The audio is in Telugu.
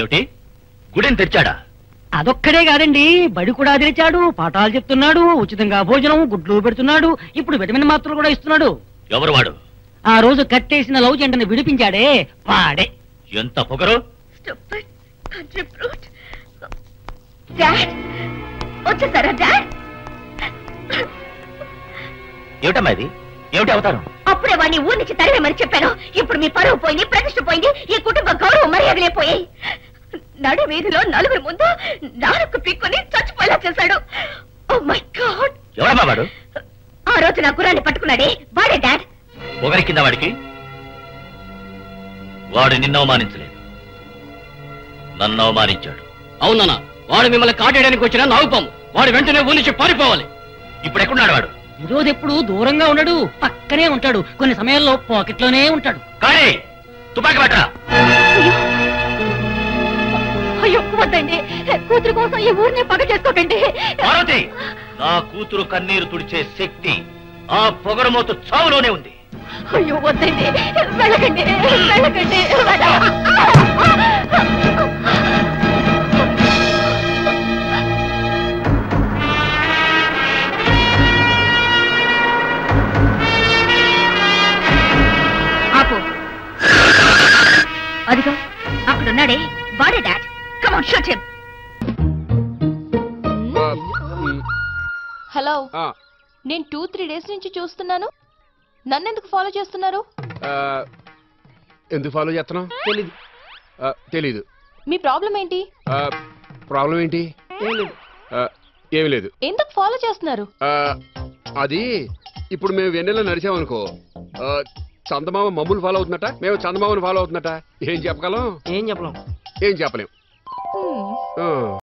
ఏమిటి గుడిని తెచ్చాడా? అదొక్కడే కాదండి, బడి కూడా తెరిచాడు, పాఠాలు చెప్తున్నాడు, ఉచితంగా భోజనం గుడ్లు పెడుతున్నాడు, ఇప్పుడు విటమిన్ మాత్రలు కూడా ఇస్తున్నాడు. ఎవరు వాడు? ఆ రోజు కట్టేసిన లవ్ జంటను విడిపించాడే వాడే. ఎంత పొగరు! వచ్చేసారా డాడ్? ఏమిటమ్మా ఇది? ఏమిటి అవతారం? అప్పుడే వాడిని ఊరి నుంచి తరివేమని చెప్పాను. ఇప్పుడు మీ పరువు పోయింది, ప్రతిష్ట పోయింది, ఈ కుటుంబ గౌరవ మర్యాదలే పోయాయి. నడు వీధిలో నలుగురి ముందు నాలుగు పిక్కుని చచ్చిపోయేలా చేశాడు. Oh my God! ఎవడమ్మా వాడు? ఆ రోజు నా గుర్రాన్ని పట్టుకున్నాడే వాడే డాడ్. పొగరి కింద వాడికి? వాడు నిన్ను అవమానించలేదు, నన్ను అవమానించాడు. అవునన్నా, వాడు మిమ్మల్ని కాటేయడానికి వచ్చిన నాగుపాము. వాడు వెంటనే ఊరి నుంచి పారిపోవాలి. ఇప్పుడు ఎక్కడున్నాడు వాడు? ఈరోజు ఎప్పుడు దూరంగా ఉండడు, పక్కనే ఉంటాడు, కొన్ని సమయాల్లో పాకెట్లోనే ఉంటాడు. కానీ తుపాకి పట్టరా! అయ్యో వద్దండి, కూతురు కోసం ఈ ఊరిని పగ చేసుకోకండి. పార్వతి, నా కూతురు కన్నీరు తుడిచే శక్తి ఆ పొగరమోతు చావులోనే ఉంది. అయ్యో వద్దండి, వెళ్ళకండి వెళ్ళకండి. ఆపు. అదిగో అక్కడున్నాడే వాడే dad. Come on shoot him. Hello, నేను 2-3 డేస్ నుంచి చూస్తున్నాను. నన్నెందుకు ఫాలో చేస్తున్నారు? ఎందుకు ఫాలో చేస్తున్నావు? తెలీదు. మీ ప్రాబ్లం ఏంటి? ప్రాబ్లం ఏంటి? ఏమి లేదు. ఎందుకు ఫాలో చేస్తున్నారు? అది ఇప్పుడు మేము వెన్నెల నడిచామనుకో, చందమామ మమ్మల్ని ఫాలో అవుతున్నట, మేము చందమామని ఫాలో అవుతున్నట. ఏం చెప్పగలం? ఏం చెప్పలేం. ఏం చెప్పలేం.